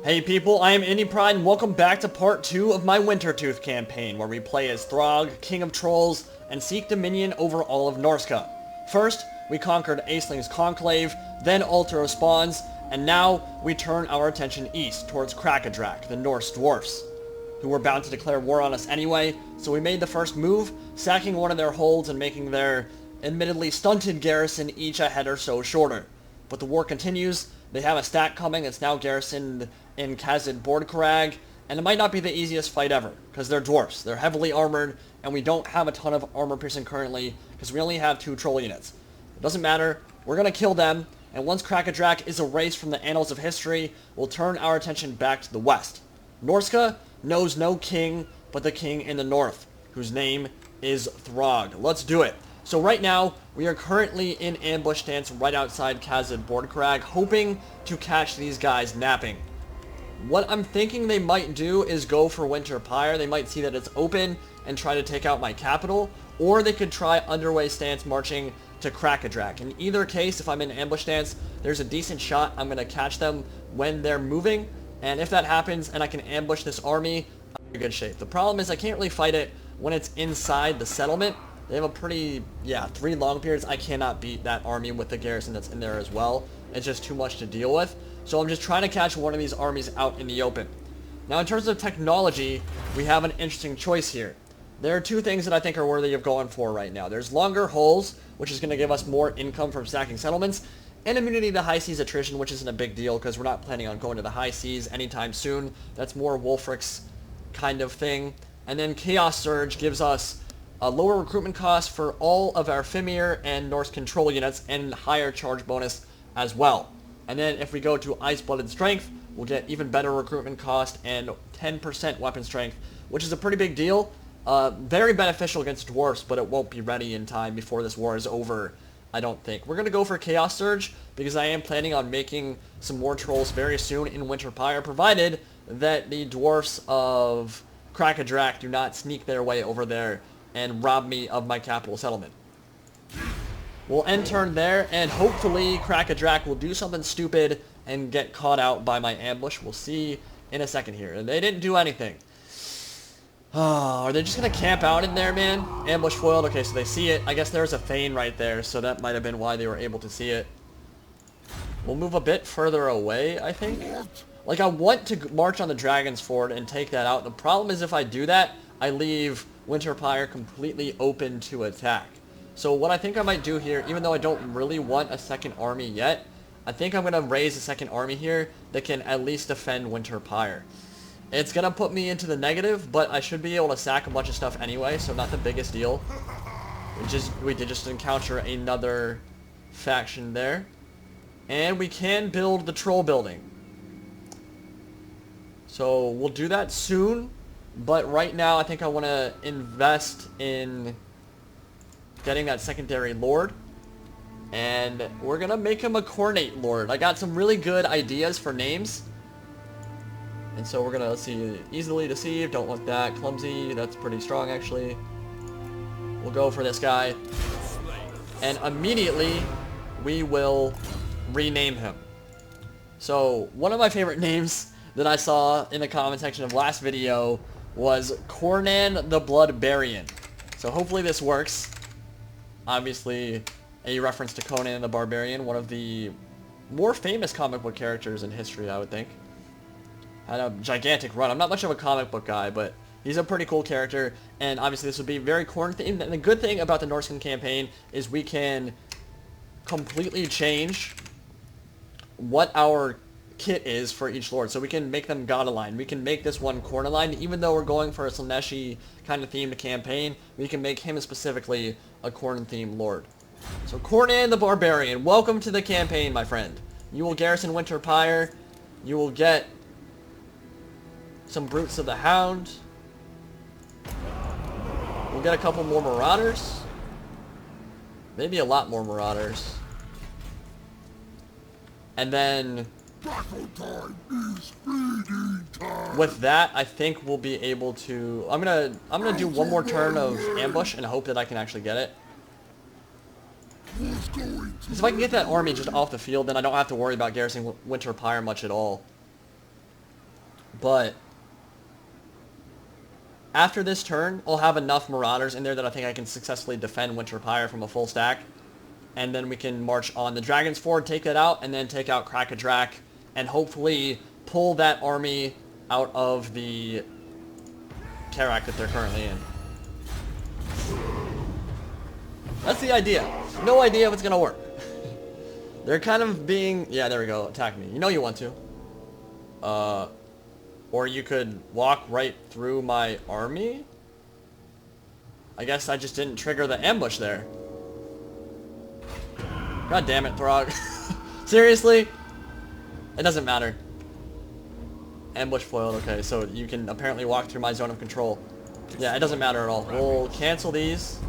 Hey people, I am Indie Pride and welcome back to part 2 of my Wintertooth campaign, where we play as Throgg, King of Trolls, and seek dominion over all of Norsca. First, we conquered Aesling's Conclave, then Ultra spawns, and now we turn our attention east towards KRAKA, the Norse dwarfs, who were bound to declare war on us anyway, so we made the first move, sacking one of their holds and making their admittedly stunted garrison each a head or so shorter. But the war continues. They have a stack coming that's now garrisoned in Kazid-Bordkarag, and it might not be the easiest fight ever, because they're dwarfs. They're heavily armored, and we don't have a ton of armor piercing currently, because we only have 2 troll units. It doesn't matter. We're going to kill them, and once KRAKA is erased from the annals of history, we'll turn our attention back to the west. Norsca knows no king but the king in the north, whose name is Throgg. Let's do it. So right now, we are currently in ambush stance right outside Kazid-Bordkarag, hoping to catch these guys napping. What I'm thinking they might do is go for Winter Pyre. They might see that it's open and try to take out my capital, or they could try underway stance marching to KRAKA. In either case, if I'm in ambush stance, there's a decent shot I'm going to catch them when they're moving, and if that happens and I can ambush this army, I'm in good shape. The problem is I can't really fight it when it's inside the settlement. They have a pretty, 3 long periods. I cannot beat that army with the garrison that's in there as well. It's just too much to deal with. So I'm just trying to catch one of these armies out in the open. Now in terms of technology, we have an interesting choice here. There are 2 things that I think are worthy of going for right now. There's longer hulls, which is going to give us more income from stacking settlements, and immunity to high seas attrition, which isn't a big deal because we're not planning on going to the high seas anytime soon. That's more Wolfric's kind of thing. And then Chaos Surge gives us a lower recruitment cost for all of our Fimir and Norse control units, and higher charge bonus as well. And then if we go to Ice-Blooded Strength, we'll get even better recruitment cost and 10% weapon strength, which is a pretty big deal. Very beneficial against dwarfs, but it won't be ready in time before this war is over, I don't think. We're going to go for Chaos Surge, because I am planning on making some more trolls very soon in Winter Pyre, provided that the dwarfs of KRAKA do not sneak their way over there and rob me of my capital settlement. We'll end turn there, and hopefully KRAKA will do something stupid and get caught out by my ambush. We'll see in a second here. And they didn't do anything. Oh, are they just going to camp out in there, man? Ambush foiled. Okay, so they see it. I guess there's a Thane right there, so that might have been why they were able to see it. We'll move a bit further away, I think. Like, I want to march on the Dragon's Ford and take that out. The problem is if I do that, I leave Winter Pyre completely open to attack. So what I think I might do here, even though I don't really want a second army yet, I think I'm going to raise a second army here that can at least defend Winter Pyre. It's going to put me into the negative, but I should be able to sack a bunch of stuff anyway, so not the biggest deal. We did just encounter another faction there. And we can build the troll building. So we'll do that soon. But right now, I think I want to invest in getting that secondary lord. And we're going to make him a Coronate Lord. I got some really good ideas for names. And so we're going to, let's see, Easily Deceived. Don't want that. Clumsy. That's pretty strong, actually. We'll go for this guy. And immediately, we will rename him. So, one of my favorite names that I saw in the comment section of last video was Conan the Bloodbarian. So hopefully this works. Obviously a reference to Conan the Barbarian, one of the more famous comic book characters in history, I would think. Had a gigantic run. I'm not much of a comic book guy, but he's a pretty cool character, and obviously this would be very Khorne themed. And the good thing about the Norscan campaign is we can completely change what our kit is for each lord, so we can make them god aligned. We can make this one Khorne aligned, even though we're going for a Slaaneshi kind of themed campaign. We can make him specifically a Khorne themed lord. So Conan the Barbarian, welcome to the campaign, my friend. You will garrison Winter Pyre. You will get some Brutes of the Hound. We'll get a couple more Marauders. Maybe a lot more Marauders. And then with that, I think we'll be able to. I'm gonna do one more turn of ambush and hope that I can actually get it. Because if I can get that army just off the field, then I don't have to worry about garrisoning Winter Pyre much at all. But after this turn, I'll have enough Marauders in there that I think I can successfully defend Winter Pyre from a full stack. And then we can march on the Dragon's Ford, take that out, and then take out KRAKA DRAK, and hopefully pull that army out of the KRAK that they're currently in. That's the idea. No idea if it's gonna work. They're kind of being... Yeah, there we go. Attack me. You know you want to. Or you could walk right through my army? I guess I just didn't trigger the ambush there. God damn it, Throgg. Seriously? It doesn't matter. Ambush foiled. Okay, so you can apparently walk through my zone of control. Yeah, it doesn't matter at all. We'll cancel these.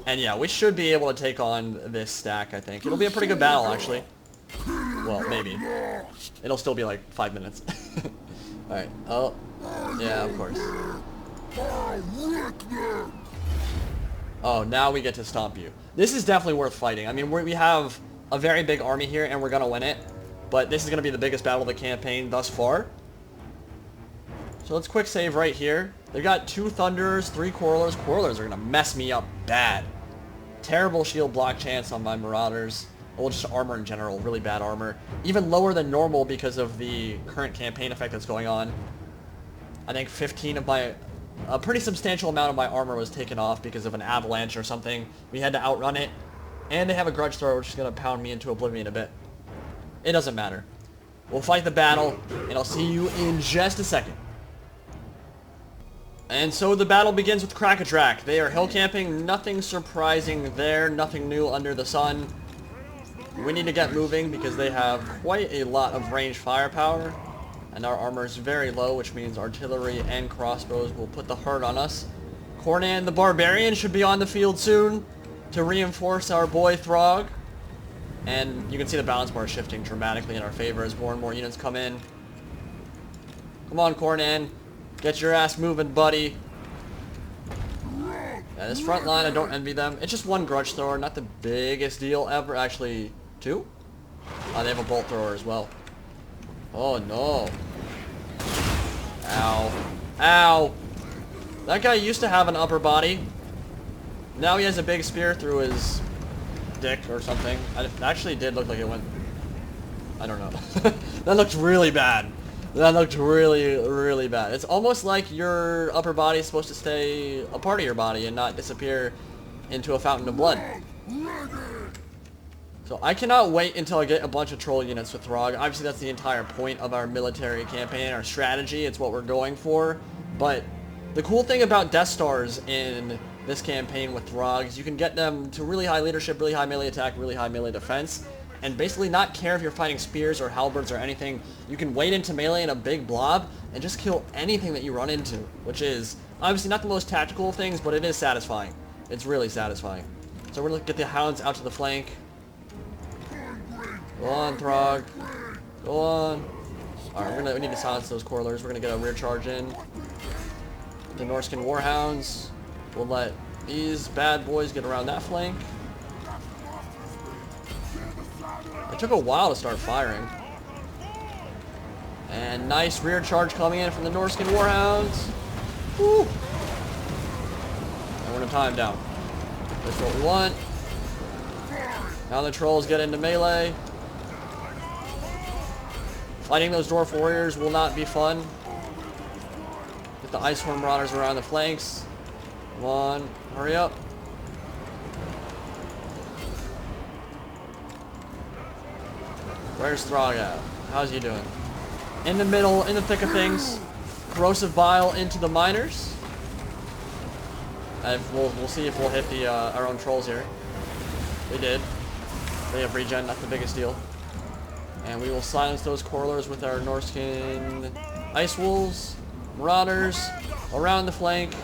And yeah, we should be able to take on this stack, I think. It'll be a pretty good battle, actually. Well, maybe. It'll still be like 5 minutes. Alright. Oh. Yeah, of course. Oh, now we get to stomp you. This is definitely worth fighting. I mean, we have a very big army here, and we're going to win it. But this is going to be the biggest battle of the campaign thus far. So let's quick save right here. They've got 2 Thunderers, 3 Quarrelers. Quarrelers are going to mess me up bad. Terrible shield block chance on my Marauders. Well, just armor in general, really bad armor. Even lower than normal because of the current campaign effect that's going on. I think 15 of my... A pretty substantial amount of my armor was taken off because of an avalanche or something. We had to outrun it. And they have a grudge thrower, which is going to pound me into oblivion a bit. It doesn't matter. We'll fight the battle, and I'll see you in just a second. And so the battle begins with KRAKA DRAK. They are hill camping. Nothing surprising there. Nothing new under the sun. We need to get moving because they have quite a lot of ranged firepower. And our armor is very low, which means artillery and crossbows will put the hurt on us. Cornan the Barbarian should be on the field soon to reinforce our boy Throgg. And you can see the balance bar shifting dramatically in our favor as more and more units come in. Come on, Cornan. Get your ass moving, buddy. Yeah, this front line, I don't envy them. It's just 1 grudge thrower, not the biggest deal ever. Actually, 2? They have a bolt thrower as well. Oh, no. Ow. Ow. That guy used to have an upper body. Now he has a big spear through his dick or something. It actually did look like it went... I don't know. That looked really bad. That looked really, really bad. It's almost like your upper body is supposed to stay a part of your body and not disappear into a fountain of blood. So I cannot wait until I get a bunch of troll units with Throgg. Obviously that's the entire point of our military campaign, our strategy. It's what we're going for. But the cool thing about Death Stars in this campaign with Throgg is you can get them to really high leadership, really high melee attack, really high melee defense. And basically not care if you're fighting spears or halberds or anything. You can wade into melee in a big blob and just kill anything that you run into. Which is obviously not the most tactical of things, but it is satisfying. It's really satisfying. So we're going to get the hounds out to the flank. Go on, Throgg. Go on. Alright, we need to silence those Quarrelers. We're going to get a rear charge in. The Norscan Warhounds. We'll let these bad boys get around that flank. It took a while to start firing. And nice rear charge coming in from the Norscan Warhounds. Woo! And we're going to tie him down. That's what we want. Now the trolls get into melee. Fighting those Dwarf Warriors will not be fun. Get the Iceworm Marauders around the flanks. Come on, hurry up. Where's Throgg at? How's he doing? In the middle, in the thick of things. Corrosive Bile into the miners. We'll see if we'll hit the our own trolls here. They did. They have regen, not the biggest deal. And we will silence those Quarrelers with our Norscan Ice Wolves. Marauders around the flank.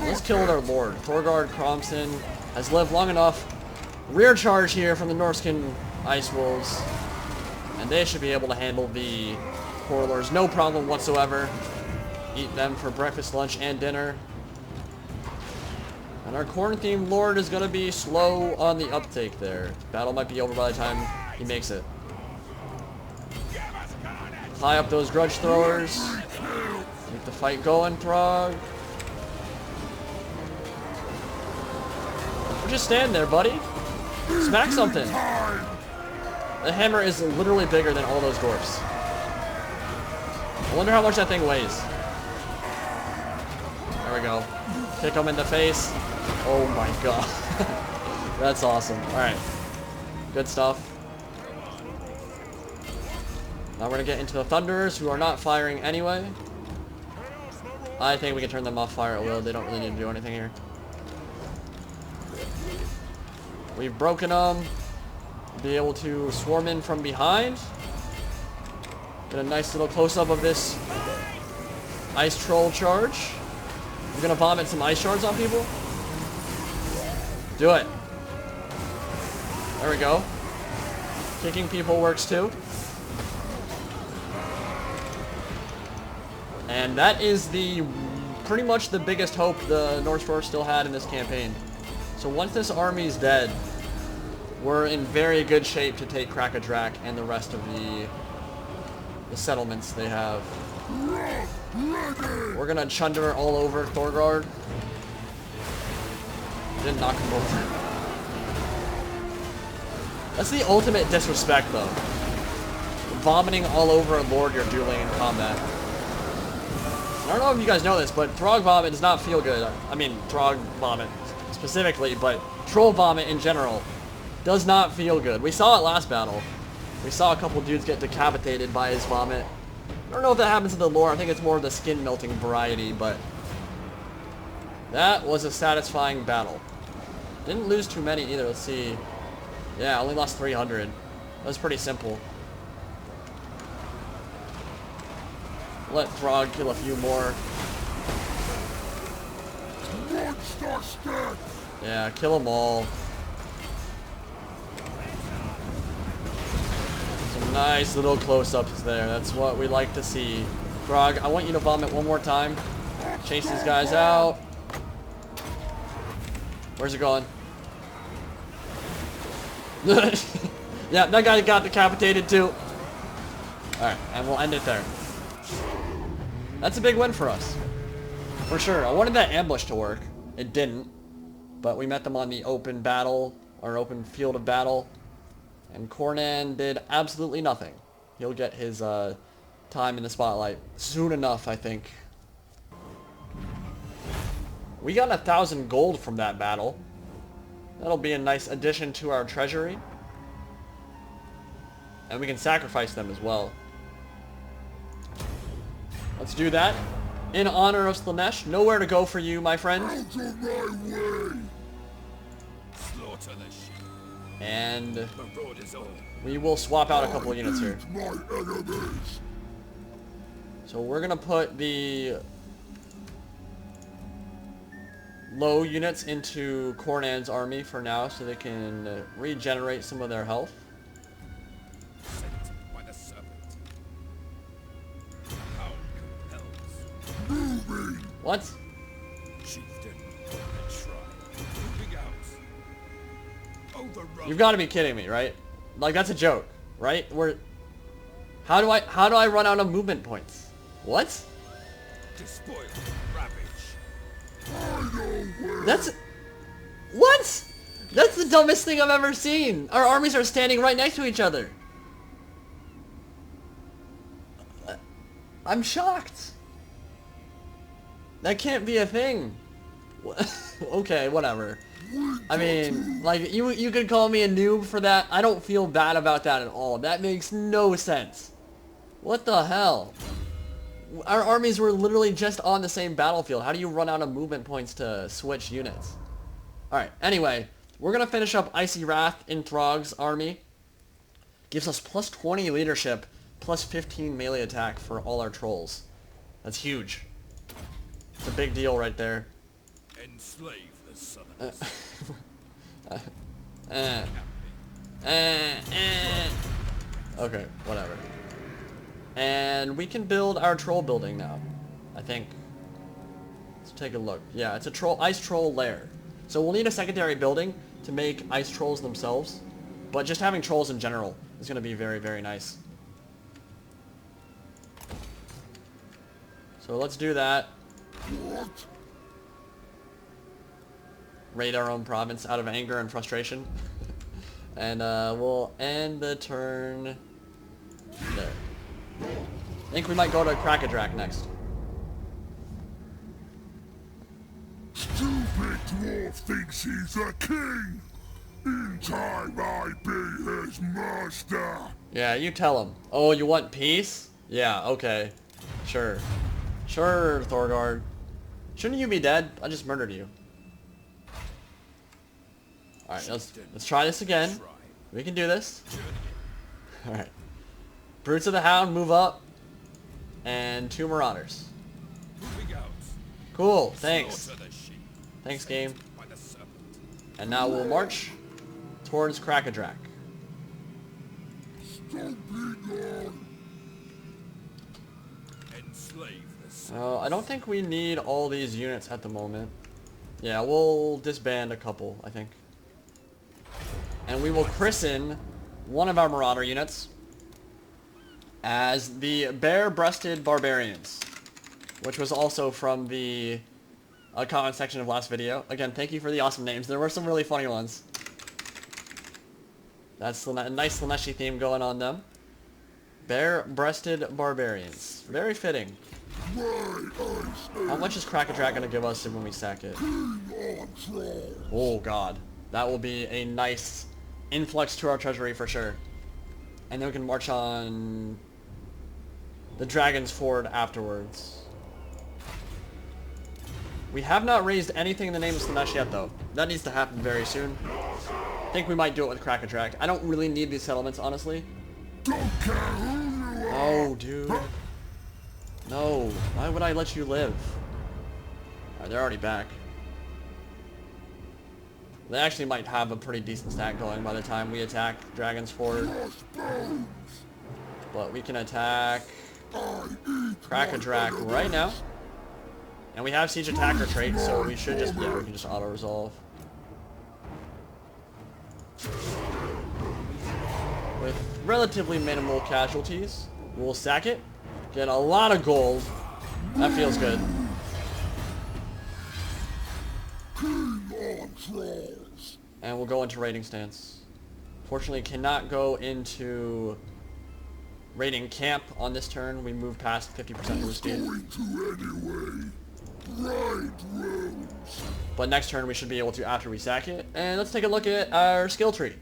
Let's kill their lord. Thorgard Cromson has lived long enough. Rear charge here from the Norscan Ice Wolves. And they should be able to handle the Quarrelers no problem whatsoever. Eat them for breakfast, lunch, and dinner. And our corn-themed lord is going to be slow on the uptake there. Battle might be over by the time He makes it. Tie up those grudge throwers. Keep the fight going, Throgg. Just stand there, buddy. Smack something. The hammer is literally bigger than all those dwarfs. I wonder how much that thing weighs. There we go. Kick him in the face. Oh my god. That's awesome. Alright. Good stuff. Now we're gonna get into the Thunderers, who are not firing anyway. I think we can turn them off fire at will. They don't really need to do anything here. We've broken them. Be able to swarm in from behind. Get a nice little close-up of this ice troll charge. We're gonna vomit some ice shards on people. Do it. There we go. Kicking people works too. And that is pretty much the biggest hope the Norse still had in this campaign. So once this army's dead, we're in very good shape to take KRAKA, DRAK and the rest of the settlements they have. We're gonna chunder all over Thorgard. Didn't knock him over. That's the ultimate disrespect, though. Vomiting all over a lord you're dueling in combat. I don't know if you guys know this, but Throgg vomit does not feel good. I mean, Throgg vomit specifically, but troll vomit in general does not feel good. We saw it last battle. We saw a couple dudes get decapitated by his vomit. I don't know if that happens in the lore. I think it's more of the skin melting variety, but that was a satisfying battle. Didn't lose too many either. Let's see. Yeah, only lost 300. That was pretty simple. Let Throgg kill a few more. Yeah, kill them all. Some nice little close-ups there. That's what we like to see. Throgg, I want you to vomit one more time. Chase these guys out. Where's it going? Yeah, that guy got decapitated too. Alright, and we'll end it there. That's a big win for us. For sure. I wanted that ambush to work. It didn't. But we met them on the open battle, or open field of battle. And Cornan did absolutely nothing. He'll get his time in the spotlight soon enough, I think. We got 1,000 gold from that battle. That'll be a nice addition to our treasury. And we can sacrifice them as well. Let's do that. In honor of Slanesh, nowhere to go for you, my friend. And we will swap out a couple of units here. So we're gonna put the low units into Cornan's army for now, so they can regenerate some of their health. What? You've got to be kidding me, right? Like, that's a joke, right? How do I run out of movement points? What? That's what? That's the dumbest thing I've ever seen. Our armies are standing right next to each other. I'm shocked. That can't be a thing. Okay, whatever. I mean, like, you could call me a noob for that. I don't feel bad about that at all. That makes no sense. What the hell? Our armies were literally just on the same battlefield. How do you run out of movement points to switch units? Alright, anyway, we're going to finish up Icy Wrath in Throgg's army. Gives us plus 20 leadership, plus 15 melee attack for all our trolls. That's huge. It's a big deal right there. Enslave the Southerners. Okay, whatever. And we can build our troll building now, I think. Let's take a look. Yeah, it's a ice troll lair. So we'll need a secondary building to make ice trolls themselves. But just having trolls in general is going to be very, very nice. So let's do that. Raid our own province out of anger and frustration. And we'll end the turn there. I think we might go to KRAKA next. Stupid dwarf thinks he's a king. In time I be his master. Yeah, you tell him. Oh, you want peace? Yeah, okay. Sure. Sure, Thorgard. Shouldn't you be dead? I just murdered you. Alright, let's try this again. We can do this. Alright. Brutes of the Hound move up. And 2 Marauders. Cool, thanks. Thanks, game. And now we'll march towards KRAKA. I don't think we need all these units at the moment. Yeah, we'll disband a couple, I think. And we will christen one of our Marauder units as the Bare-Breasted Barbarians, which was also from the comment section of last video. Again, thank you for the awesome names. There were some really funny ones. That's a nice Slaneshi theme going on them. Bare-Breasted Barbarians. Very fitting. How much is KRAKA going to give us when we sack it? Oh god. That will be a nice influx to our treasury for sure. And then we can march on the Dragon's Ford afterwards. We have not raised anything in the name of Slanesh yet though. That needs to happen very soon. I think we might do it with KRAKA. I don't really need these settlements, honestly. Oh, dude. No. Why would I let you live? Alright, they're already back. They actually might have a pretty decent stack going by the time we attack Dragon's Ford. But we can attack KRAKA right now. And we have Siege Attacker trait, so we should just, yeah, we can just auto-resolve. With relatively minimal casualties, we'll sack it, get a lot of gold. That feels good. And we'll go into raiding stance. Fortunately, cannot go into raiding camp on this turn. We move past 50% move speed. But next turn we should be able to after we sack it. And let's take a look at our skill tree.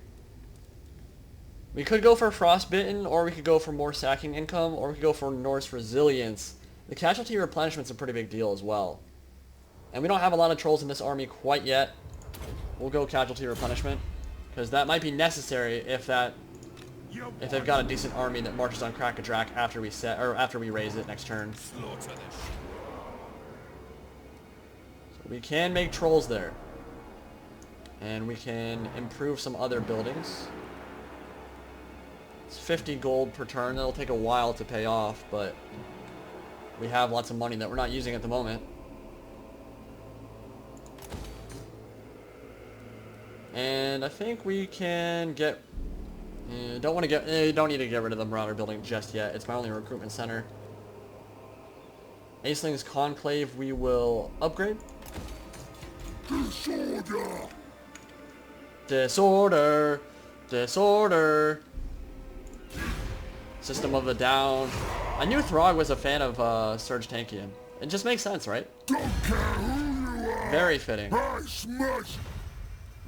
We could go for Frostbitten, or we could go for more sacking income, or we could go for Norse Resilience. The casualty replenishment's a pretty big deal as well. And we don't have a lot of trolls in this army quite yet. We'll go casualty replenishment, because that might be necessary if they've got a decent army that marches on KRAKA after we set or after we raise it next turn. So we can make trolls there, and we can improve some other buildings. It's 50 gold per turn. It'll take a while to pay off, but we have lots of money that we're not using at the moment. And I think we can get... don't need to get rid of the Marauder building just yet. It's my only recruitment center. Aceling's Conclave we will upgrade. Disorder! Disorder! Disorder! System of a Down. I knew Throgg was a fan of Surge Tankian. It just makes sense, right? Don't care who you are. Very fitting. I smash.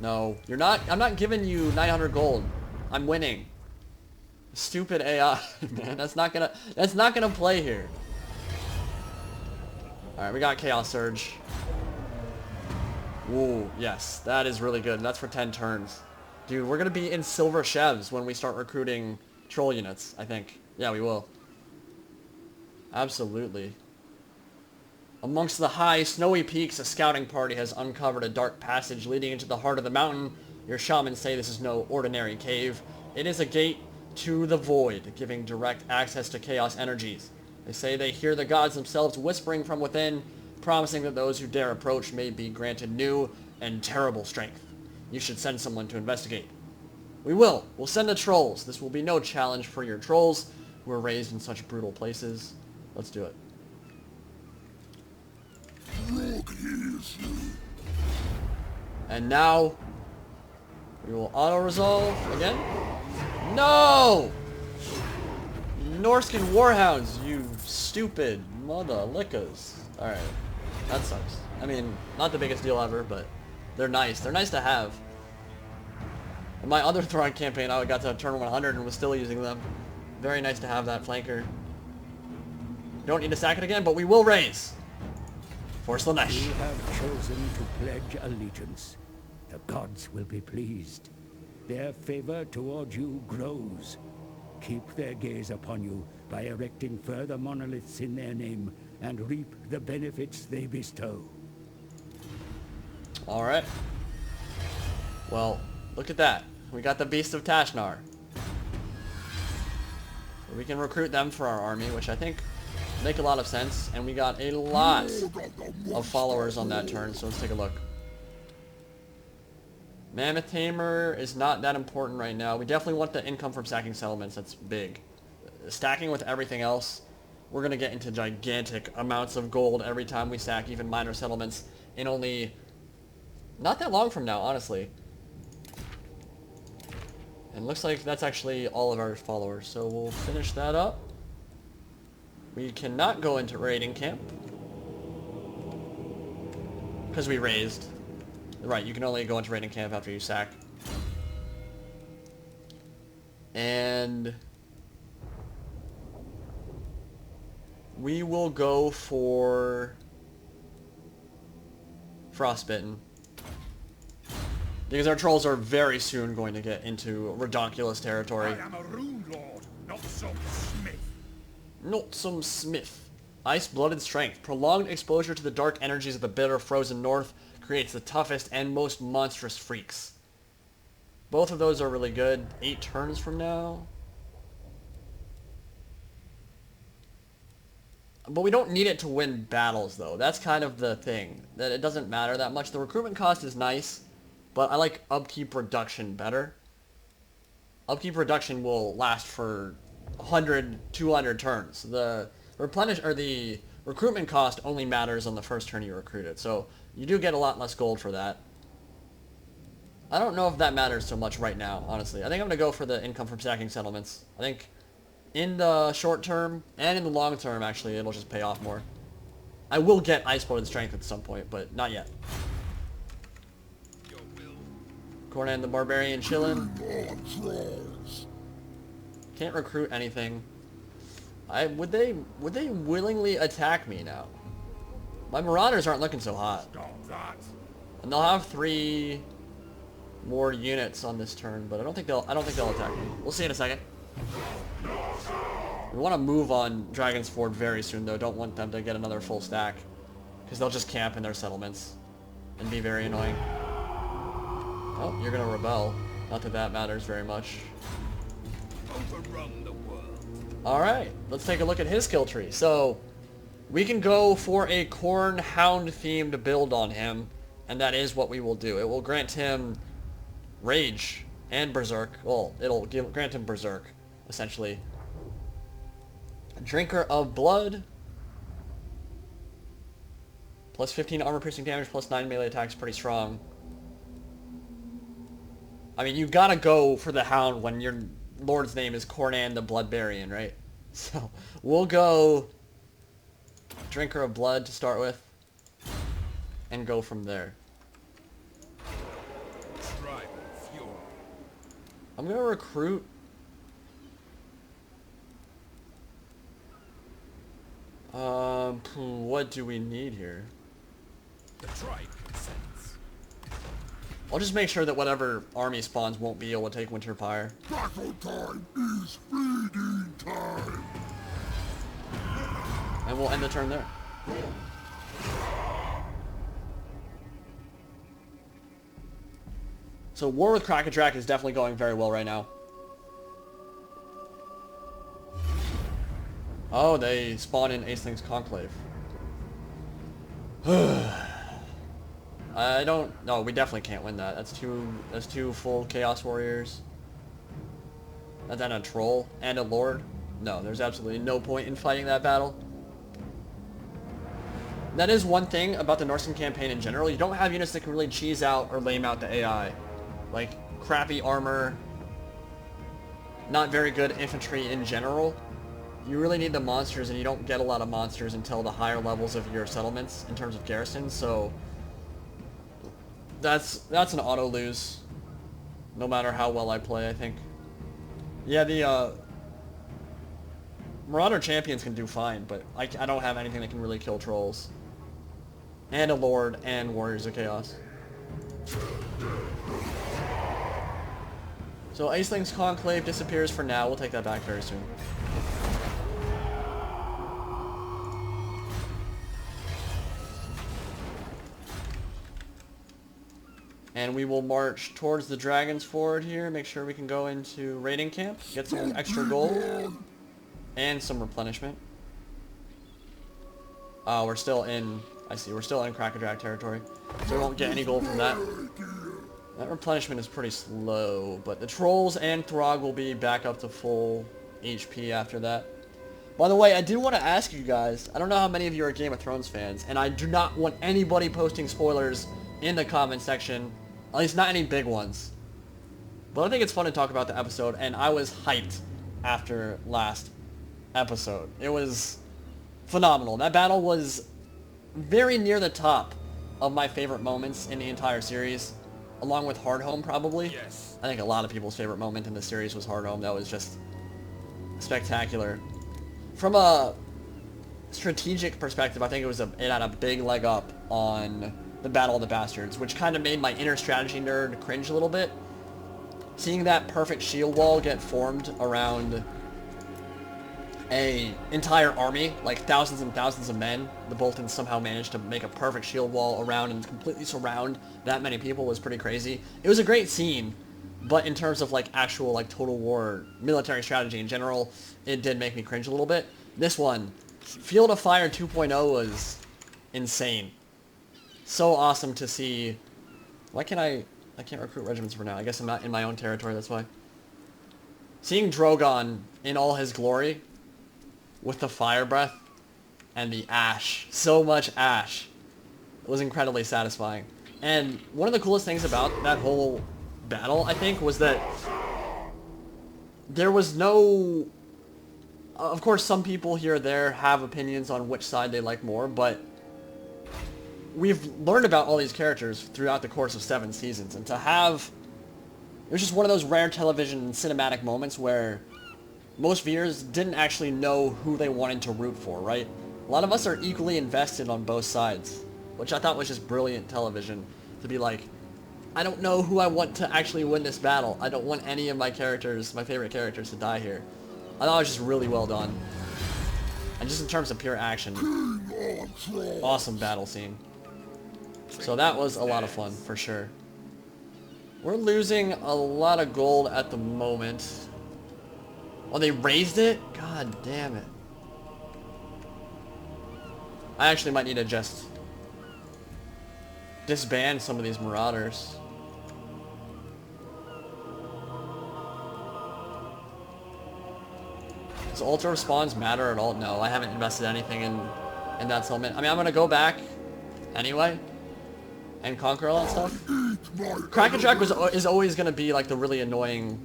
No, you're not. I'm not giving you 900 gold. I'm winning. Stupid AI, man. That's not gonna play here. All right, we got Chaos Surge. Ooh, yes, that is really good. That's for 10 turns. Dude, we're gonna be in Silver Chevs when we start recruiting troll units, I think. Yeah, we will. Absolutely. Amongst the high, snowy peaks, a scouting party has uncovered a dark passage leading into the heart of the mountain. Your shamans say this is no ordinary cave. It is a gate to the void, giving direct access to chaos energies. They say they hear the gods themselves whispering from within, promising that those who dare approach may be granted new and terrible strength. You should send someone to investigate. We will. We'll send the trolls. This will be no challenge for your trolls who were raised in such brutal places. Let's do it. Throgg hears you. And now, we will auto-resolve again. No! Norscan Warhounds, you stupid mother lickers. Alright, that sucks. I mean, not the biggest deal ever, but they're nice. They're nice to have. In my other Throgg campaign, I got to turn 100 and was still using them. Very nice to have that flanker. Don't need to sack it again, but we will raise. For Slanesh. You have chosen to pledge allegiance. The gods will be pleased. Their favor toward you grows. Keep their gaze upon you by erecting further monoliths in their name and reap the benefits they bestow. Alright. Well, look at that. We got the Beast of Tashnar. So we can recruit them for our army, which I think make a lot of sense. And we got a lot of followers on that turn, so let's take a look. Mammoth Tamer is not that important right now. We definitely want the income from stacking settlements. That's big. Stacking with everything else, we're going to get into gigantic amounts of gold every time we stack even minor settlements in only not that long from now, honestly. And looks like that's actually all of our followers, so we'll finish that up. We cannot go into raiding camp because we raised. Right, you can only go into raiding camp after you sack. And we will go for Frostbitten. Because our trolls are very soon going to get into redonkulous territory. I am a rune lord, not some smith. Not some smith. Ice-blooded strength. Prolonged exposure to the dark energies of the bitter frozen north creates the toughest and most monstrous freaks. Both of those are really good. 8 turns from now. But we don't need it to win battles, though. That's kind of the thing. That it doesn't matter that much. The recruitment cost is nice, but I like upkeep reduction better. Upkeep reduction will last for 100, 200 turns. The recruitment cost only matters on the first turn you recruit it, so you do get a lot less gold for that. I don't know if that matters so much right now, honestly. I think I'm going to go for the income from stacking settlements. I think in the short term, and in the long term, actually, it'll just pay off more. I will get Ice-Blooded Strength at some point, but not yet. Cornan the Barbarian chillin'. Can't recruit anything. Would they willingly attack me now? My Marauders aren't looking so hot. Stop that. And they'll have 3 more units on this turn, but I don't think they'll attack me. We'll see in a second. We want to move on Dragon's Ford very soon, though. Don't want them to get another full stack, because they'll just camp in their settlements and be very annoying. Oh, you're gonna rebel. Not that that matters very much. Overrun the world. Alright, let's take a look at his skill tree. So, we can go for a Corn Hound themed build on him, and that is what we will do. It will grant him Rage and Berserk. Well, it'll grant him Berserk, essentially. Drinker of Blood. Plus 15 armor piercing damage, plus 9 melee attacks, pretty strong. I mean, you gotta go for the Hound when your Lord's name is Cornan the Bloodbarian, right? So, we'll go Drinker of Blood to start with, and go from there. I'm gonna recruit... what do we need here? The tribe consents. I'll just make sure that whatever army spawns won't be able to take Winterfire. Battle time is feeding time. And we'll end the turn there. So War with KRAKA is definitely going very well right now. Oh, they spawn in Aceling's Conclave. I don't... No, we definitely can't win that. That's two full Chaos Warriors. and then a troll and a lord. No, there's absolutely no point in fighting that battle. That is one thing about the Norscan campaign in general. You don't have units that can really cheese out or lame out the AI. Like, crappy armor, not very good infantry in general. You really need the monsters, and you don't get a lot of monsters until the higher levels of your settlements in terms of garrisons, so that's an auto lose, no matter how well I play, I think. Yeah, the Marauder champions can do fine, but I don't have anything that can really kill trolls. And a lord and warriors of chaos. So Aceling's Conclave disappears for now. We'll take that back very soon. And we will march towards the Dragon's Ford here. Make sure we can go into raiding camp. Get some extra gold. And some replenishment. We're still in... I see, we're still in KRAKA territory. So we won't get any gold from that. That replenishment is pretty slow. But the trolls and Throgg will be back up to full HP after that. By the way, I did want to ask you guys. I don't know how many of you are Game of Thrones fans. And I do not want anybody posting spoilers in the comment section. At least not any big ones. But I think it's fun to talk about the episode. And I was hyped after last episode. It was phenomenal. That battle was very near the top of my favorite moments in the entire series, along with Hardhome probably. Yes. I think a lot of people's favorite moment in the series was Hardhome. That was just spectacular. From a strategic perspective, I think it had a big leg up on the Battle of the Bastards, which kind of made my inner strategy nerd cringe a little bit. Seeing that perfect shield wall get formed around a entire army, like thousands and thousands of men. The Boltons somehow managed to make a perfect shield wall around and completely surround that many people was pretty crazy. It was a great scene, but in terms of like actual like Total War military strategy in general, it did make me cringe a little bit. This one, Field of Fire 2.0 was insane. So awesome to see. Why can't I can't recruit regiments for now. I guess I'm not in my own territory, that's why. Seeing Drogon in all his glory, with the fire breath and the ash, so much ash, it was incredibly satisfying. And one of the coolest things about that whole battle, I think, was that there was no... Of course, some people here or there have opinions on which side they like more, but we've learned about all these characters throughout the course of 7 seasons, and to have... It was just one of those rare television cinematic moments where most viewers didn't actually know who they wanted to root for, right? A lot of us are equally invested on both sides, which I thought was just brilliant television, to be like, I don't know who I want to actually win this battle. I don't want any of my characters, my favorite characters, to die here. I thought it was just really well done. And just in terms of pure action, awesome battle scene. So that was a lot of fun, for sure. We're losing a lot of gold at the moment. Oh, they raised it? God damn it. I actually might need to just disband some of these marauders. Does ultra respawns matter at all? No, I haven't invested anything in that settlement. I mean, I'm going to go back anyway and conquer all that stuff. KRAKA is always going to be like the really annoying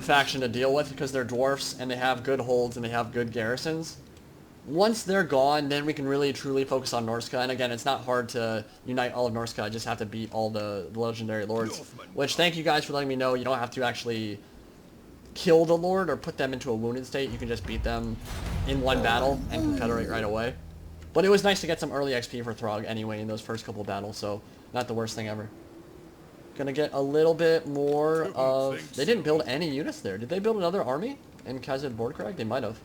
faction to deal with because they're dwarfs and they have good holds and they have good garrisons. Once they're gone, then we can really truly focus on Norsca. And again, it's not hard to unite all of Norsca. I just have to beat all the legendary lords. Which, thank you guys for letting me know. You don't have to actually kill the lord or put them into a wounded state. You can just beat them in one battle and confederate right away. But it was nice to get some early XP for Throgg anyway in those first couple battles, so not the worst thing ever. Gonna get a little bit more of... They didn't build any units there. Did they build another army in Khazad Bordkrag? They might have.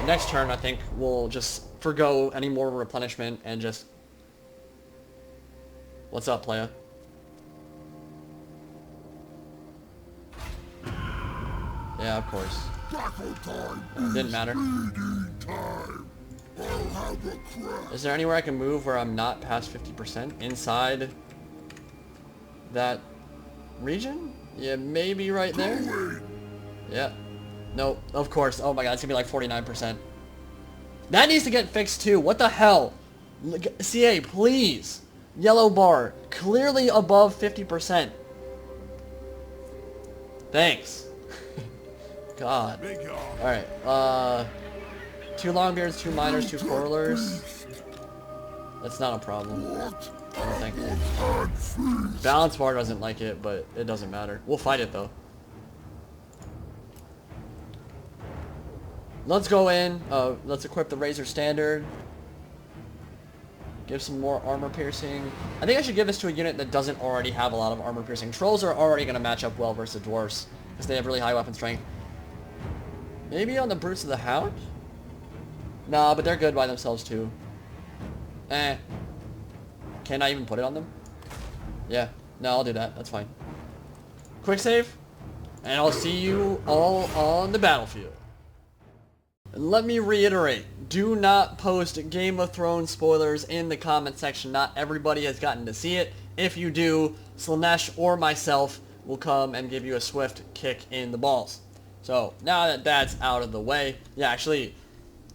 Next turn, I think we'll just forgo any more replenishment and just... What's up, playa? Yeah, of course. Didn't matter. Is there anywhere I can move where I'm not past 50%? Inside that region? Yeah, maybe right there. Yeah. Nope, of course. Oh my god, it's gonna be like 49%. That needs to get fixed too. What the hell? CA, please. Yellow bar. Clearly above 50%. Thanks. God. Alright, 2 longbeards, 2 miners, 2 coralers. That's not a problem. I don't think. Balance bar doesn't like it, but it doesn't matter. We'll fight it though. Let's go in. Let's equip the Razor Standard. Give some more armor piercing. I think I should give this to a unit that doesn't already have a lot of armor piercing. Trolls are already going to match up well versus dwarves because they have really high weapon strength. Maybe on the Brutes of the Hound? Nah, but they're good by themselves too. Eh. Can I even put it on them? Yeah. No, I'll do that. That's fine. Quick save. And I'll see you all on the battlefield. Let me reiterate, do not post Game of Thrones spoilers in the comment section. Not everybody has gotten to see it. If you do, Slaanesh or myself will come and give you a swift kick in the balls. So, now that that's out of the way, yeah, actually,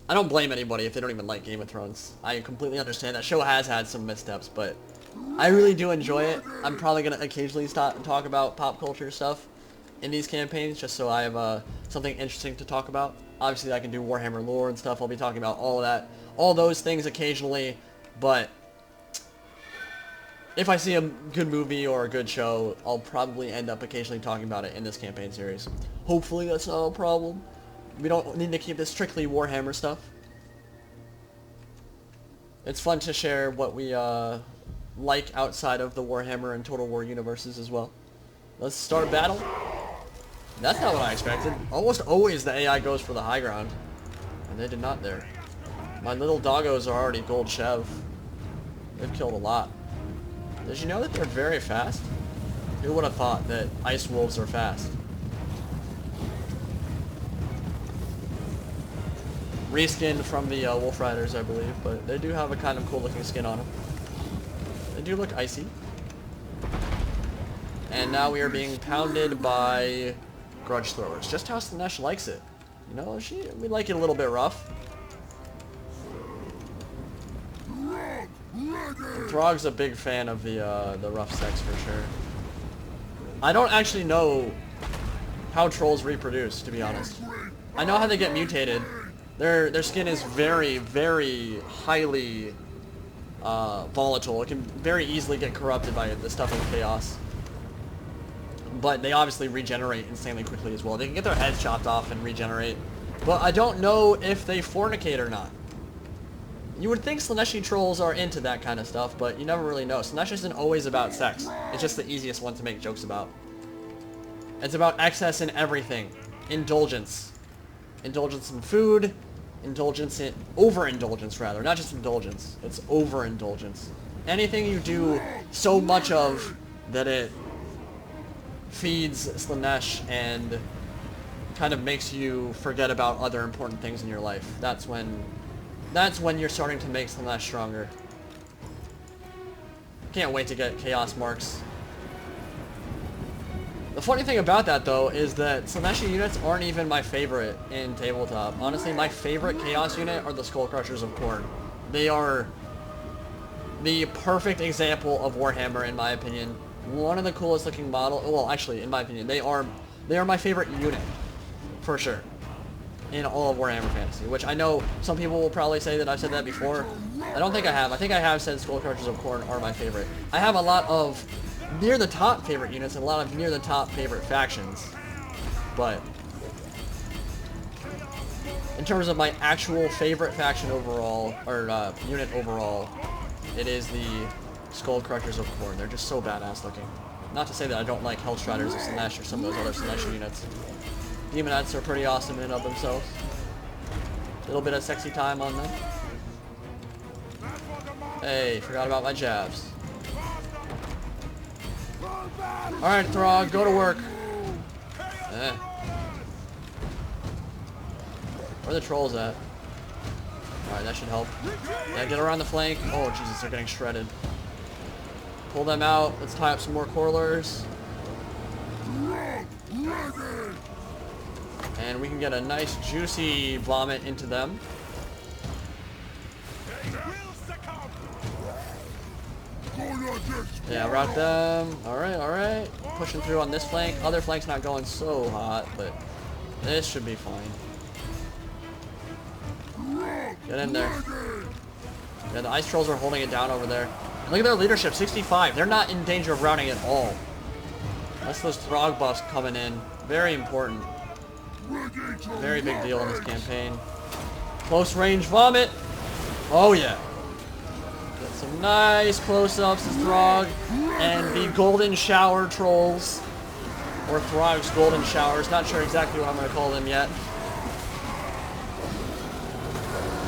I don't blame anybody if they don't even like Game of Thrones. I completely understand that show has had some missteps, but I really do enjoy it. I'm probably going to occasionally stop and talk about pop culture stuff in these campaigns, just so I have something interesting to talk about. Obviously, I can do Warhammer lore and stuff. I'll be talking about all of that, all those things occasionally, but if I see a good movie or a good show, I'll probably end up occasionally talking about it in this campaign series. Hopefully that's not a problem. We don't need to keep this strictly Warhammer stuff. It's fun to share what we like outside of the Warhammer and Total War universes as well. Let's start battle. That's not what I expected. Almost always the AI goes for the high ground. And they did not there. My little doggos are already gold Chev. They've killed a lot. Did you know that they're very fast? Who would have thought that ice wolves are fast? Reskinned from the Wolf Riders, I believe, but they do have a kind of cool looking skin on them. They do look icy. And now we are being pounded by grudge throwers. Just how Slaanesh likes it. You know, we like it a little bit rough. Throgg's a big fan of the rough sex for sure. I don't actually know how trolls reproduce, to be honest. I know how they get mutated. Their skin is very, very highly volatile. It can very easily get corrupted by the stuff of chaos. But they obviously regenerate insanely quickly as well. They can get their heads chopped off and regenerate. But I don't know if they fornicate or not. You would think Slaaneshi trolls are into that kind of stuff, but you never really know. Slaanesh isn't always about sex. It's just the easiest one to make jokes about. It's about excess in everything. Indulgence. Indulgence in food. Indulgence in... overindulgence, rather. Not just indulgence. It's overindulgence. Anything you do so much of that it feeds Slaanesh and kind of makes you forget about other important things in your life. That's when you're starting to make Slaanesh stronger. Can't wait to get Chaos Marks. The funny thing about that, though, is that Slaaneshi units aren't even my favorite in tabletop. Honestly, my favorite Chaos unit are the Skull Crushers of Khorne. They are the perfect example of Warhammer, in my opinion. One of the coolest looking model. Well, actually, in my opinion, they are my favorite unit, for sure, in all of Warhammer Fantasy. Which I know some people will probably say that I've said that before. I don't think I have. I think I have said Skull Crushers of Khorne are my favorite. I have a lot of near the top favorite units and a lot of near the top favorite factions, but in terms of my actual favorite faction overall, or unit overall, it is the Skull Crushers of Khorne. They're just so badass looking. Not to say that I don't like Hellstriders or Slaanesh or some of those other Slaanesh units. Demonites are pretty awesome in and of themselves. A little bit of sexy time on them. Hey, forgot about my jabs. Alright, Throgg, go to work. Where are the trolls at? Alright, that should help. Yeah, get around the flank. Oh, Jesus, they're getting shredded. Pull them out. Let's tie up some more coralers. Ready! And we can get a nice juicy vomit into them. Yeah, route them. Alright, alright. Pushing through on this flank. Other flank's not going so hot, but this should be fine. Get in there. Yeah, the ice trolls are holding it down over there. And look at their leadership, 65. They're not in danger of routing at all. That's those Throgg buffs coming in. Very important. Very big deal in this campaign. Close range vomit. Oh yeah. Get some nice close-ups of Throgg and the golden shower trolls. Or Throgg's golden showers. Not sure exactly what I'm going to call them yet.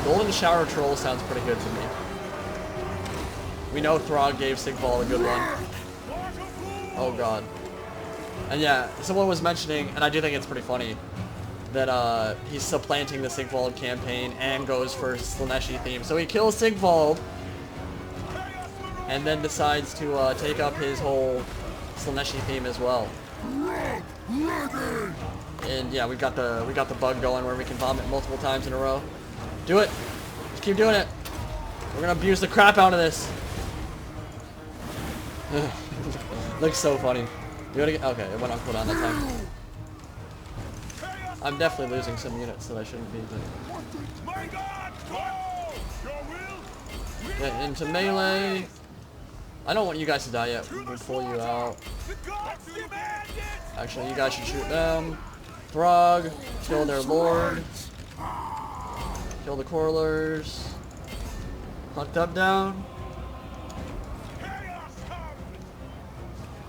Golden shower troll sounds pretty good to me. We know Throgg gave Sigvald a good one. Oh god. And yeah, someone was mentioning, and I do think it's pretty funny, that he's supplanting the Sigvald campaign and goes for Slaaneshi theme. So he kills Sigvald, and then decides to take up his whole Slaaneshi theme as well. And yeah, we got the bug going where we can vomit multiple times in a row. Do it. Just keep doing it. We're gonna abuse the crap out of this. Looks so funny. Do it again. Okay, it went on cooldown that time. I'm definitely losing some units that I shouldn't be. Get into melee. I don't want you guys to die yet. We'll pull you out. Actually, you guys should shoot them. Throgg, kill their lord. Kill the Corlers. Hunt them down.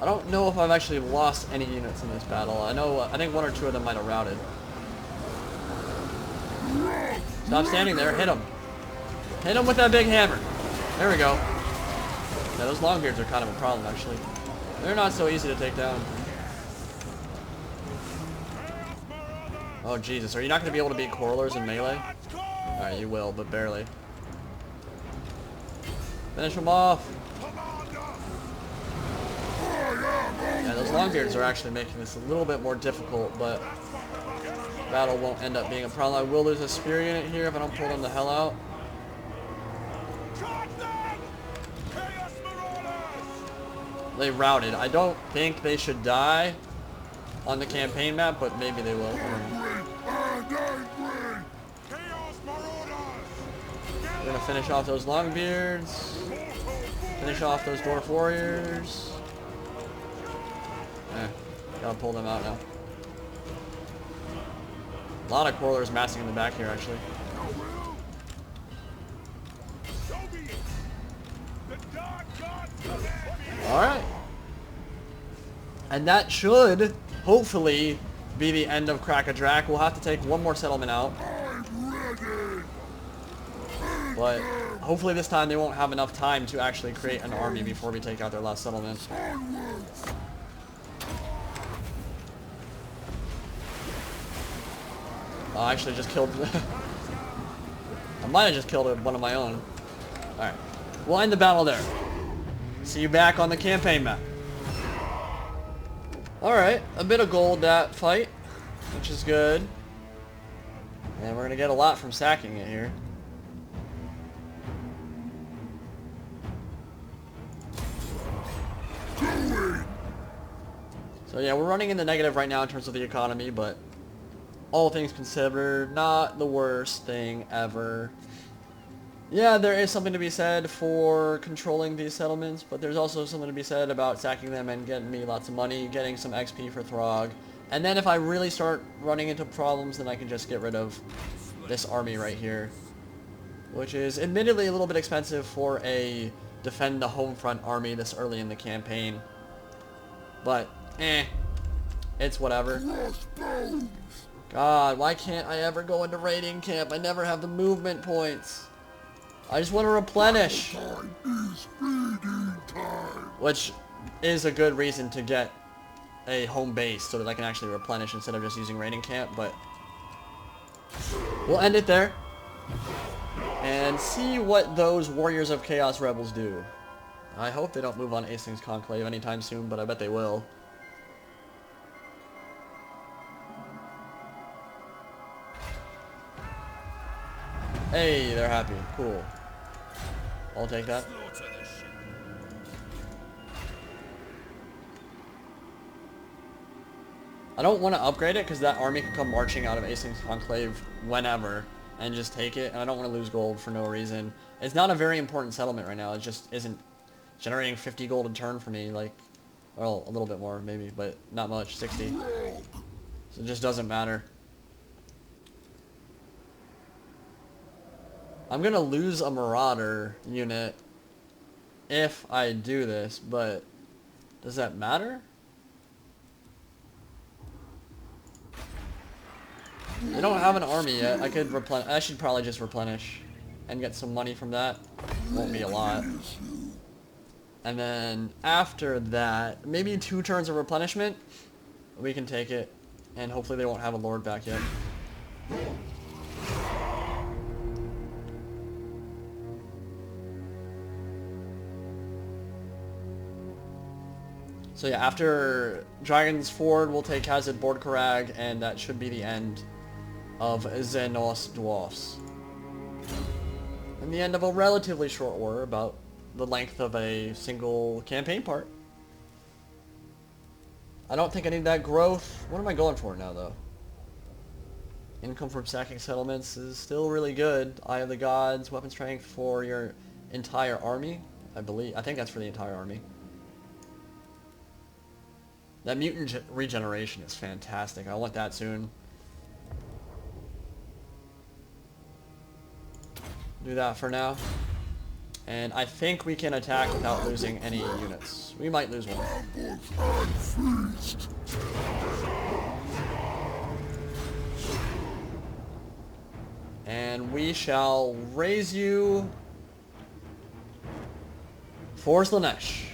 I don't know if I've actually lost any units in this battle. I think one or two of them might have routed. Stop standing there. Hit him. Hit him with that big hammer. There we go. Yeah, those longbeards are kind of a problem, actually. They're not so easy to take down. Oh, Jesus. Are you not going to be able to beat Corlers in melee? Alright, you will, but barely. Finish them off. Yeah, those longbeards are actually making this a little bit more difficult, but battle won't end up being a problem. I will lose a spear unit here if I don't pull them the hell out. They routed. I don't think they should die on the campaign map, but maybe they will. We're gonna finish off those longbeards. Finish off those dwarf warriors. Gotta pull them out now. A lot of Corlers massing in the back here, actually. Alright. And that should, hopefully, be the end of KRAKA DRAK. We'll have to take one more settlement out. But hopefully this time they won't have enough time to actually create an army before we take out their last settlement. I actually just killed... I might have just killed one of my own. Alright. We'll end the battle there. See you back on the campaign map. Alright. A bit of gold that fight, which is good. And we're going to get a lot from sacking it here. So yeah, we're running in the negative right now in terms of the economy, but all things considered, not the worst thing ever. Yeah, there is something to be said for controlling these settlements, but there's also something to be said about sacking them and getting me lots of money, getting some XP for Throgg. And then if I really start running into problems, then I can just get rid of this army right here, which is admittedly a little bit expensive for a defend the home front army this early in the campaign. But, it's whatever. God, why can't I ever go into raiding camp? I never have the movement points. I just want to replenish. Which is a good reason to get a home base so that I can actually replenish instead of just using raiding camp, but we'll end it there and see what those Warriors of Chaos rebels do. I hope they don't move on Aceling's Conclave anytime soon, but I bet they will. Hey, they're happy. Cool. I'll take that. I don't want to upgrade it because that army can come marching out of Aesling's Conclave whenever and just take it, and I don't want to lose gold for no reason. It's not a very important settlement right now. It just isn't generating 50 gold a turn for me, like, well, a little bit more maybe, but not much, 60. So it just doesn't matter. I'm gonna lose a Marauder unit if I do this, but does that matter? They don't have an army yet. I could replenish. I should probably just replenish and get some money from that. Won't be a lot. And then after that, maybe 2 turns of replenishment, we can take it, and hopefully they won't have a lord back yet. So yeah, after Dragon's Ford, we'll take Hazard Bordkarag, and that should be the end of Xenos Dwarfs. And the end of a relatively short war, about the length of a single campaign part. I don't think I need that growth. What am I going for now, though? Income from sacking settlements is still really good. Eye of the Gods, weapon strength for your entire army, I believe. I think that's for the entire army. That mutant regeneration is fantastic. I want that soon. Do that for now. And I think we can attack without losing any units. We might lose one. And we shall raise you for Slanesh.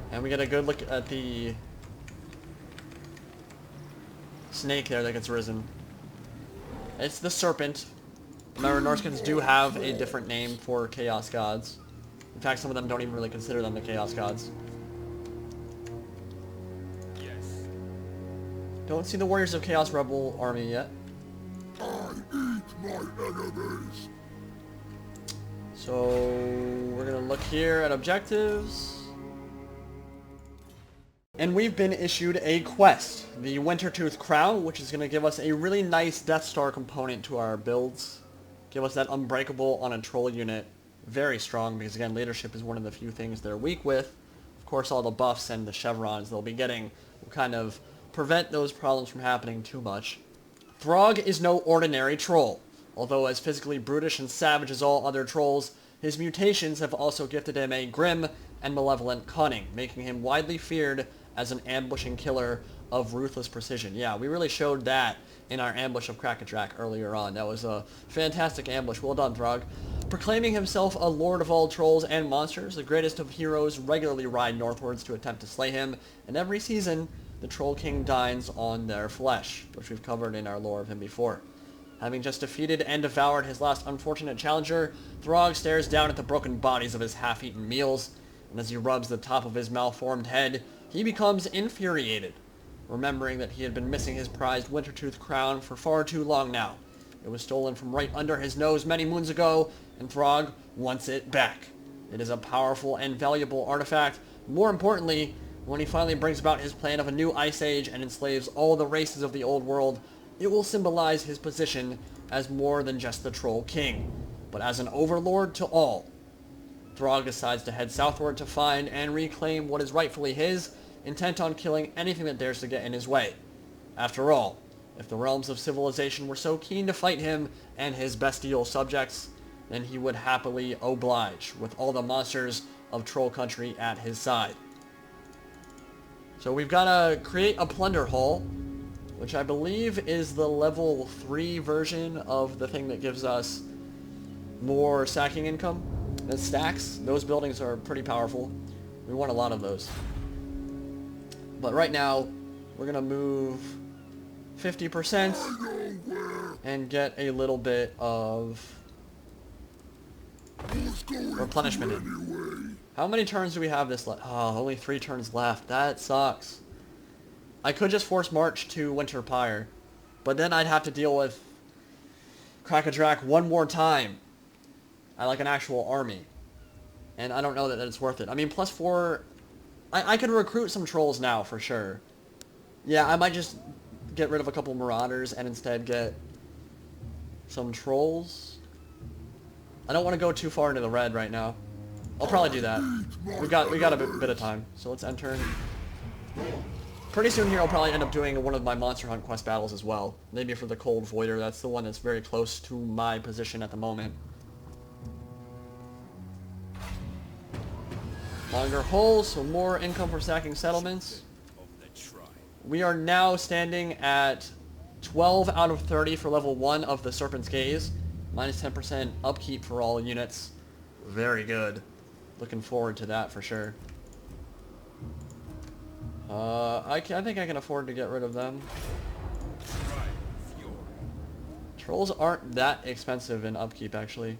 And we get a good look at the snake there that gets risen. It's the serpent. Remember, Norskans do have a different name for Chaos Gods. In fact, some of them don't even really consider them the Chaos Gods. Yes. Don't see the Warriors of Chaos Rebel army yet. I eat my enemies. So, we're gonna look here at objectives. And we've been issued a quest, the Wintertooth Crown, which is going to give us a really nice Death Star component to our builds. Give us that unbreakable on a troll unit. Very strong, because again, leadership is one of the few things they're weak with. Of course, all the buffs and the chevrons they'll be getting will kind of prevent those problems from happening too much. Throgg is no ordinary troll. Although as physically brutish and savage as all other trolls, his mutations have also gifted him a grim and malevolent cunning, making him widely feared as an ambushing killer of ruthless precision. Yeah, we really showed that in our ambush of KRAKA earlier on. That was a fantastic ambush. Well done, Throgg. Proclaiming himself a lord of all trolls and monsters, the greatest of heroes regularly ride northwards to attempt to slay him, and every season, the Troll King dines on their flesh, which we've covered in our lore of him before. Having just defeated and devoured his last unfortunate challenger, Throgg stares down at the broken bodies of his half-eaten meals, and as he rubs the top of his malformed head, he becomes infuriated, remembering that he had been missing his prized Wintertooth crown for far too long now. It was stolen from right under his nose many moons ago, and Throgg wants it back. It is a powerful and valuable artifact. More importantly, when he finally brings about his plan of a new ice age and enslaves all the races of the old world, it will symbolize his position as more than just the Troll King, but as an overlord to all. Throgg decides to head southward to find and reclaim what is rightfully his, intent on killing anything that dares to get in his way. After all, if the realms of civilization were so keen to fight him and his bestial subjects, then he would happily oblige, with all the monsters of Troll Country at his side. So we've got to create a plunder hall, which I believe is the level 3 version of the thing that gives us more sacking income. The stacks, those buildings are pretty powerful. We want a lot of those. But right now, we're going to move 50% and get a little bit of replenishment in. How many turns do we have this left? Oh, only 3 turns left. That sucks. I could just force march to Winter Pyre, but then I'd have to deal with DRAK one more time. I like an actual army. And I don't know that it's worth it. I mean, +4... I could recruit some trolls now, for sure. Yeah, I might just get rid of a couple marauders and instead get some trolls. I don't want to go too far into the red right now. I'll probably do that. We got a bit of time, so let's enter. Pretty soon here I'll probably end up doing one of my Monster Hunt quest battles as well. Maybe for the Cold Voider. That's the one that's very close to my position at the moment. Longer holes, so more income for sacking settlements. We are now standing at 12 out of 30 for level 1 of the Serpent's Gaze. Minus 10% upkeep for all units. Very good. Looking forward to that for sure. I think I can afford to get rid of them. Trolls aren't that expensive in upkeep, actually.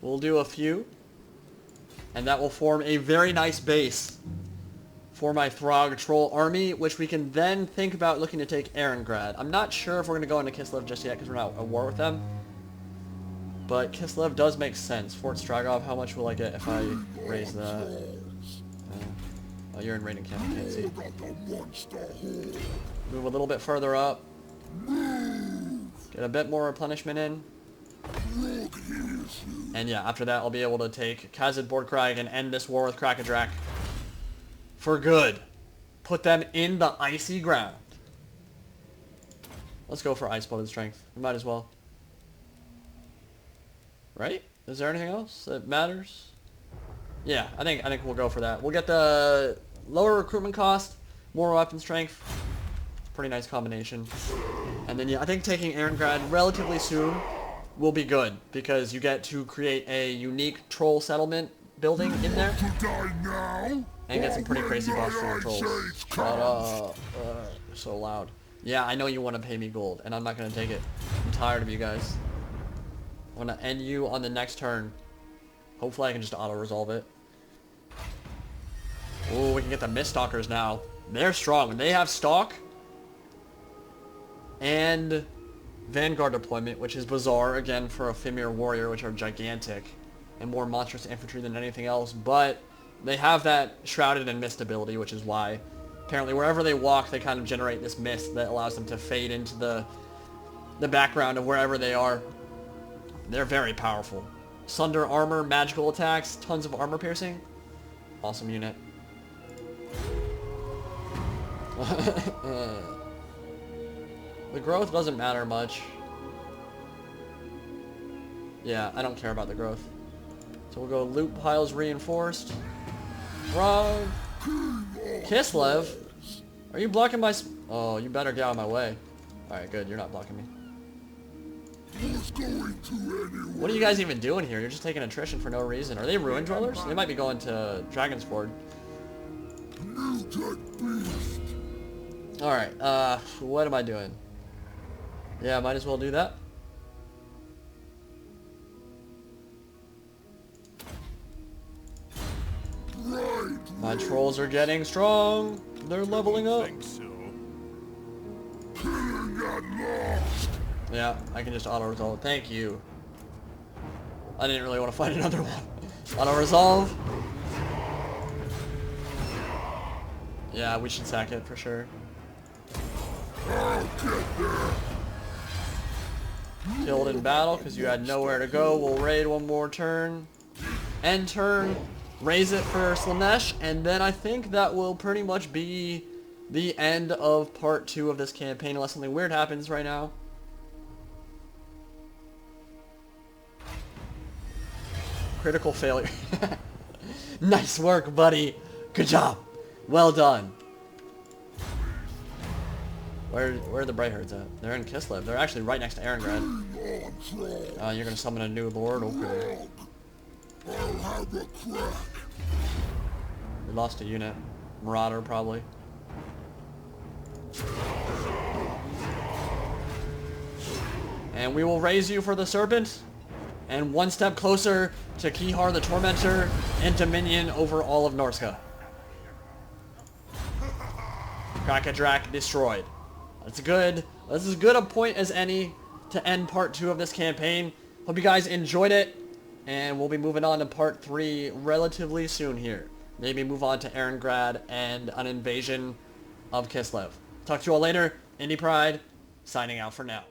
We'll do a few. And that will form a very nice base for my Throgg the Troll army, which we can then think about looking to take Erengrad. I'm not sure if we're going to go into Kislev just yet because we're not at war with them. But Kislev does make sense. Fort Stragov, how much will I get if I raise that? Oh, you're in raiding camp, I can't see. Move a little bit further up. Get a bit more replenishment in. And yeah, after that I'll be able to take Khazad Borkrag and end this war with KRAKA for good. Put them in the icy ground. Let's go for Ice Blooded Strength. We might as well. Right? Is there anything else that matters? Yeah, I think we'll go for that. We'll get the lower recruitment cost, more weapon strength. Pretty nice combination. And then yeah, I think taking Erengrad relatively soon will be good because you get to create a unique troll settlement building in there and get some pretty crazy buffs for your trolls. Shut up. You're so loud. Yeah, I know you want to pay me gold, and I'm not going to take it. I'm tired of you guys. I'm going to end you on the next turn. Hopefully I can just auto-resolve it. Oh, we can get the Miststalkers now. They're strong. They have Stalk and Vanguard deployment, which is bizarre, again, for a Fimir Warrior, which are gigantic and more monstrous infantry than anything else, but they have that Shrouded and Mist ability, which is why apparently wherever they walk, they kind of generate this mist that allows them to fade into the background of wherever they are. They're very powerful. Sunder armor, magical attacks, tons of armor piercing. Awesome unit. The growth doesn't matter much. Yeah, I don't care about the growth. So we'll go loot piles reinforced. Throgg. Kislev? Are you blocking my... Oh, you better get out of my way. Alright, good. You're not blocking me. What are you guys even doing here? You're just taking attrition for no reason. Are they Ruin Dwellers? They might be going to Dragonsford. Alright, what am I doing? Yeah, might as well do that. My trolls are getting strong. They're leveling up. Yeah, I can just auto-resolve. Thank you. I didn't really want to fight another one. Auto-resolve. Yeah, we should sack it for sure. Killed in battle because you had nowhere to go. We'll raid one more turn. End turn. Raise it for Slanesh. And then I think that will pretty much be the end of part 2 of this campaign. Unless something weird happens right now. Critical failure. Nice work, buddy. Good job. Well done. Where are the Brighthearts at? They're in Kislev. They're actually right next to Erengrad. You're gonna summon a new lord? Okay. We lost a unit. Marauder, probably. And we will raise you for the Serpent. And one step closer to Kihar the Tormentor and Dominion over all of Norsca. KRAKA DRAK destroyed. That's good. This is as good a point as any to end part 2 of this campaign. Hope you guys enjoyed it, and we'll be moving on to part 3 relatively soon here. Maybe move on to Erengrad and an invasion of Kislev. Talk to you all later. Indie Pride, signing out for now.